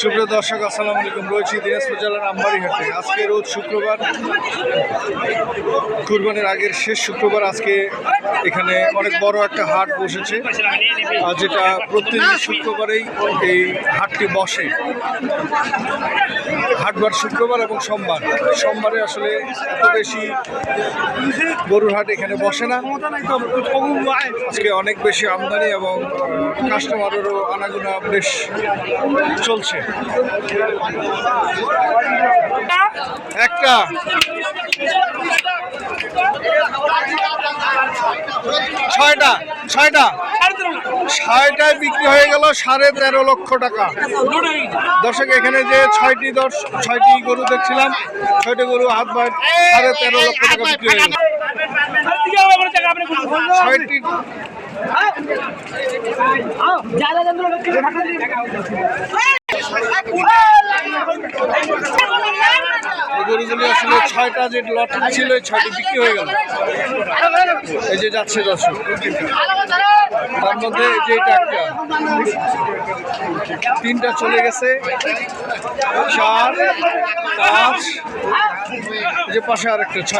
সুপ্রিয় দর্শক, আসসালামু আলাইকুম। রয়েছি দিনাজপুর জেলার আমবাড়ি হাটে। আজকে রোজ শুক্রবার, কুরবানির আগের শেষ শুক্রবার। আজকে এখানে অনেক বড় একটা হাট বসেছে, যেটা প্রতি শুক্রবারেই এই হাটটি বসে। হাটবার শুক্রবার এবং সোমবার। সোমবারে আসলে এত বেশি গরুর হাট এখানে বসে না। আজকে অনেক বেশি আমদানি এবং কাস্টমারেরও আনাগোনা বেশ চলছে। একটা ছয়টায় বিক্রি হয়ে গেল 13.5 লক্ষ টাকা। দর্শক, এখানে যে ছয়টি গরু দেখছিলাম, 6টি গরু হাত বাই 13.5 লক্ষ টাকা বিক্রি হয়ে গেল। 6টি গরুগুলি আসলে 6টা যে লটারি ছিল, 6টি বিক্রি হয়ে গেল। এই যে যাচ্ছে দর্শক, তার মধ্যে যে এটা একটা, 3টা চলে গেছে, 4, 5, যে পাশে আর একটা 6।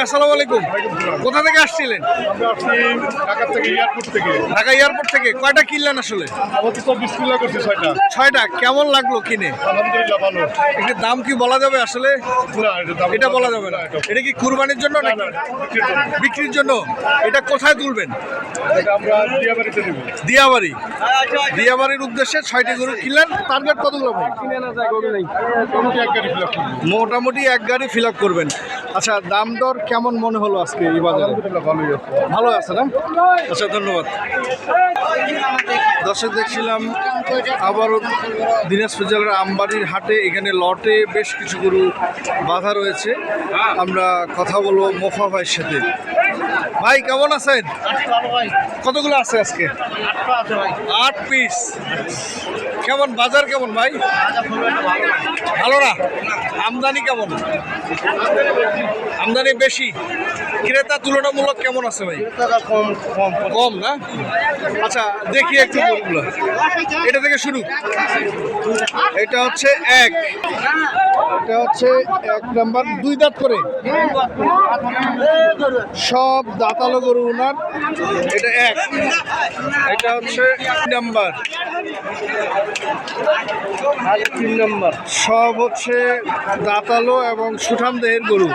আসসালামু আলাইকুম। কোথা থেকে আসছিলেন? ঢাকা এয়ারপোর্ট থেকে। কয়টা কিনলেন আসলে? 6টা। কেমন লাগলো কিনে? একটু দাম কি বলা যাবে আসলে? এটা বলা যাবে না। এটা কি কুরবানির জন্য নাকি বিক্রির জন্য? এটা কোথায় তুলবেন? দিয়াবাড়ির উদ্দেশ্যে 6টি গরু কিনলেন। টার্গেট কতগুলো ভাই? মোটামুটি 1 গাড়ি ফিল আপ করবেন। আচ্ছা, দাম দর কেমন মনে হলো আজকে এই বাজারে? ভালো আছে না? আচ্ছা, ধন্যবাদ। দর্শক, দেখছিলাম আবারও দিনাজপুর জেলার আমবাড়ির হাটে। এখানে লটে বেশ কিছু গরু বাঁধা রয়েছে। আমরা কথা বলবো মোফা ভাইয়ের সাথে। ভাই, কেমন আছেন? কতগুলো আছে আজকে? 8 পিস। কেমন বাজার কেমন ভাই? ভালো না? আমদানি কেমন? আমদানি বেশি। ক্রেতা তুলনামূলক কেমন আছে ভাই? কম না? আচ্ছা, দেখি একটু গরুগুলো। এটা থেকে শুরু। এটা হচ্ছে 1 নাম্বার, 2 দাঁত করে, সব দাঁতালো গরু ওনার। এটা 1। এটা হচ্ছে 3 নাম্বার, সব হচ্ছে দাঁতালো এবং সুঠাম দেহের গরু।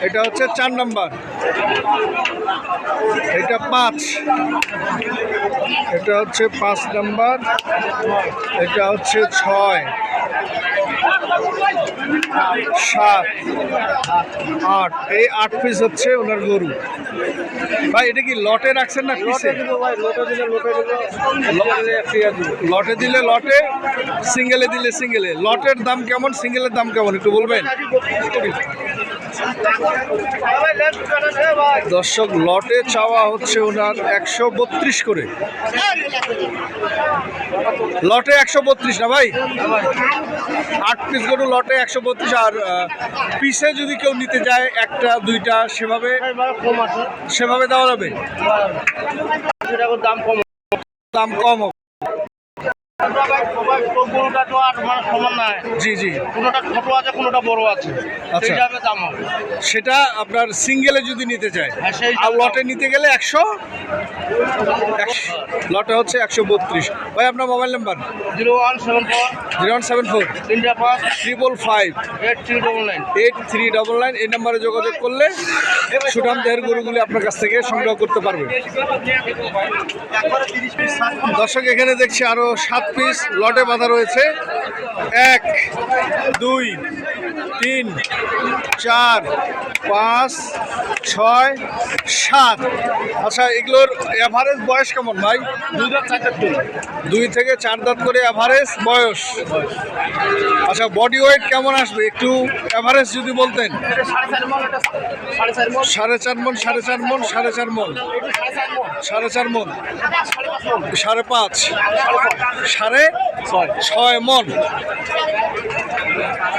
এটা হচ্ছে 4 নাম্বার। এটা 5। এটা হচ্ছে 5 নাম্বার। এটা হচ্ছে 6, 7, 8। এই 8 পিস হচ্ছে ওনার গরু। ভাই, এটা কি লটে রাখছেন না পিসে? লটে দিলে লটে, সিঙ্গেলে দিলে সিঙ্গেলে। লটের দাম কেমন, সিঙ্গেলের দাম কেমন একটু বলবেন? দর্শক, লটে চাওয়া হচ্ছে ওনার 132 করে। লটে 132 না ভাই? 8 পিস গরু লটে 132। আর পিসে যদি কেউ নিতে যায় 1টা 2টা সেভাবে দেওয়া যাবে? দাম কম হবে। জি জি, কোনোটা ছোট আছে, কোনোটা বড় আছে। আচ্ছা, সেটা আপনার সিঙ্গেলে যদি নিতে চায়। আর লটে নিতে গেলে 100। লটে হচ্ছে 132। ভাই, আপনার মোবাইল নাম্বার? 0174 555 8399। এই নাম্বারে যোগাযোগ করলে সুঠাম দেহের গরুগুলি আপনার কাছ থেকে সংগ্রহ করতে পারবে। দর্শক, এখানে দেখছি আরো 7 পিস লটে বাঁধা রয়েছে। 1, 2, 3, 4, 5, 6, 7। আচ্ছা, এগুলোর এভারেজ বয়স কেমন ভাই? 2 থেকে 4 দাঁত করে এভারেজ বয়স। আচ্ছা, বডি ওয়েট কেমন আসবে একটু এভারেজ যদি বলতেন? 4.5 মণ, 4.5 মণ, 4.5 মণ, 4.5 মণ, 5.5, 6.5 মণ।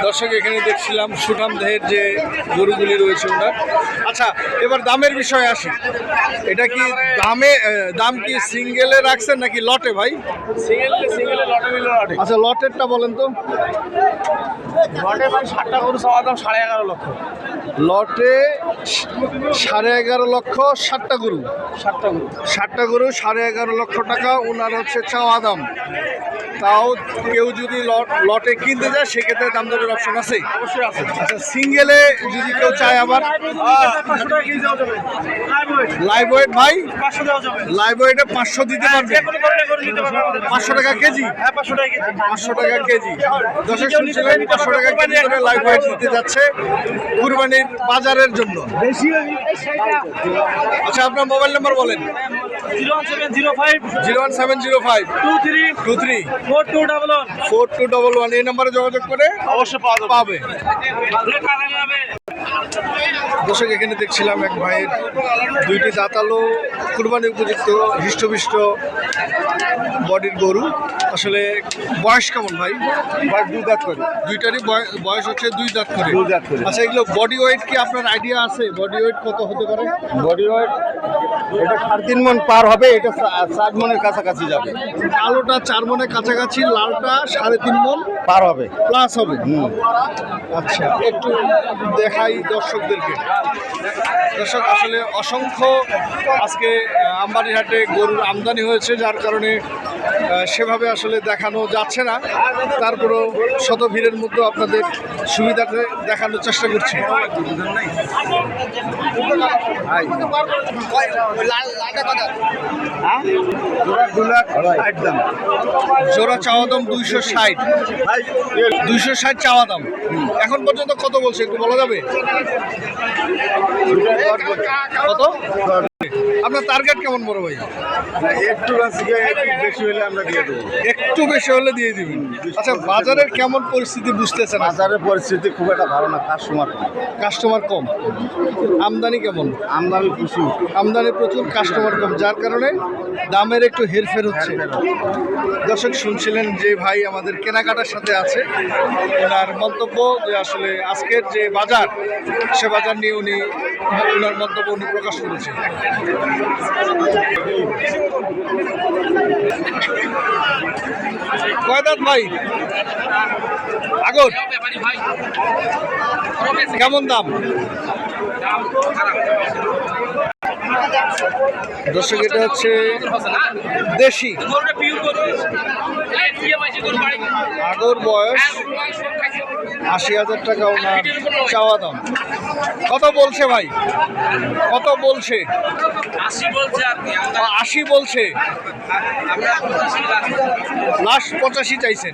দর্শক এখানে দেখছিলাম সুঠাম দেহের যে গরুগুলি রয়েছে ওনার। আচ্ছা, এবার দামের বিষয়ে আসি। এটা কি দাম কি সিঙ্গেলে রাখছেন নাকি লটে ভাই? সিঙ্গেলে লটে মিলে লটে। আচ্ছা, লটেরটা বলেন তো। লটে ভাই 60টা গরু চাওয়া দাম 11.5 লক্ষ। লটে 11.5 লক্ষ, 60টা গরু। 60টা গরু 11.5 লক্ষ টাকা ওনার হচ্ছে চাওয়া দাম। তাও কেউ যদি লটে কিনতে যায় সেক্ষেত্রে দাম দরের অপশন আছে? অবশ্যই আছে। আচ্ছা, সিঙ্গেলে যদি কেউ চায় আবার? 500 টাকা কেজি দেওয়া যাবে। লাইভ ওয়েট ভাই? 500 দেওয়া যাবে। লাইভ ওয়েটে 500 দিতে পারবে? যে কোনো ধরনের গরু নিতে পারবে আমাদের কাছে। 500 টাকা কেজি? হ্যাঁ, 500 টাকা কেজি। 500 টাকা কেজি। দর্শক শুনছিলেন 500 টাকা কেজি করে লাইভ ওয়েট দিতে যাচ্ছে কুরবানির বাজারের জন্য। আচ্ছা, আপনার মোবাইল নাম্বার বলেন। 01705 01705 23 23 4211। 4211 এই নাম্বারে যোগাযোগ করে অবশ্যই পাওয়া যাবে। পাবে। দর্শক এখানে দেখছিলাম এক ভাইয়ের দুইটি দাঁতালো কুরবানি উপযুক্ত হৃষ্টপুষ্ট বডির গরু। আসলে বয়স কেমন ভাই? বয়স 2 দাঁত করে। দুইটারই বয়স হচ্ছে 2 দাঁত করে। 2 দাঁত করে। আচ্ছা, এগুলো বডি ওয়েট কি আপনার আইডিয়া আছে? বডি ওয়েট কত হতে পারে? বডি ওয়েট এটা 3.5 মণ পার হবে, এটা 7 মণের কাছাকাছি যাবে। কালোটা 4 মণের কাছাকাছি, লালটা 3.5 মণ পার হবে, প্লাস হবে। আচ্ছা, একটু দেখাই দর্শকদেরকে। দর্শক আসলে অসংখ্য আজকে আমবাড়িহাটে গরুর আমদানি হয়েছে, যার কারণে সেভাবে আসলে দেখানো যাচ্ছে না। তারপরেও শত ভিড়ের মধ্যে আপনাদের সুবিধাতে দেখানোর চেষ্টা করছি। জোড়া চাওয়া দাম 260। 260 চাওয়া দাম। এখন পর্যন্ত কত বলছে একটু বলা যাবে? কত আপনার টার্গেট কেমন বড় ভাই? একটু বেশি হলে আমরা দিয়ে দেবো। একটু বেশি হলে দিয়ে দিবেন। আচ্ছা, বাজারের কেমন পরিস্থিতি বুঝতেছেন? বাজারের পরিস্থিতি খুব একটা ভালো না, কাস্টমার কম। আমদানি কেমন? আমদানি প্রচুর। আমদানি প্রচুর, কাস্টমার কম, যার কারণে দামের একটু হেরফের হচ্ছে। দর্শক শুনছিলেন যে ভাই আমাদের কেনাকাটার সাথে আছে, ওনার মন্তব্য যে আসলে আজকের যে বাজার সে বাজার নিয়ে ওনার মন্তব্য উনি প্রকাশ করেছেন। কয় দাঁত ভাই? আগর কেমন দাম? দর্শক এটা হচ্ছে দেশি আগর, বয়স 80,000 টাকা ওনার চাওয়া দাম। কত বলছে ভাই? কত বলছে? 80 বলছে। লাস্ট 85 চাইছেন।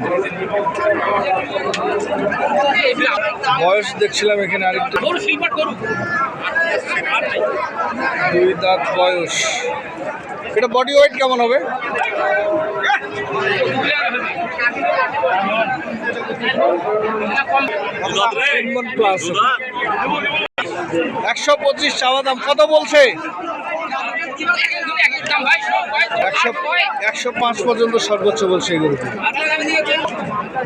বয়স দেখছিলাম এখানে আরেকটা 2 দাঁত বয়স। এটা বডি ওয়েট কেমন হবে? 3 মণ প্লাস। 125 চাওয়া দাম। কত বলছে? 105 পর্যন্ত সর্বোচ্চ বলছে এগুলো।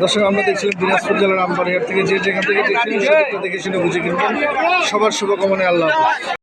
দর্শক আমরা দেখছিলাম দিনাজপুর জেলার আমবাড়িহাট থেকে, যে যেখান থেকে দেখছিলেন সেক্ষেত্রে দেখে শুনে বুঝে কিনবেন। সবার শুভকামনায়, আল্লাহ হাফেজ।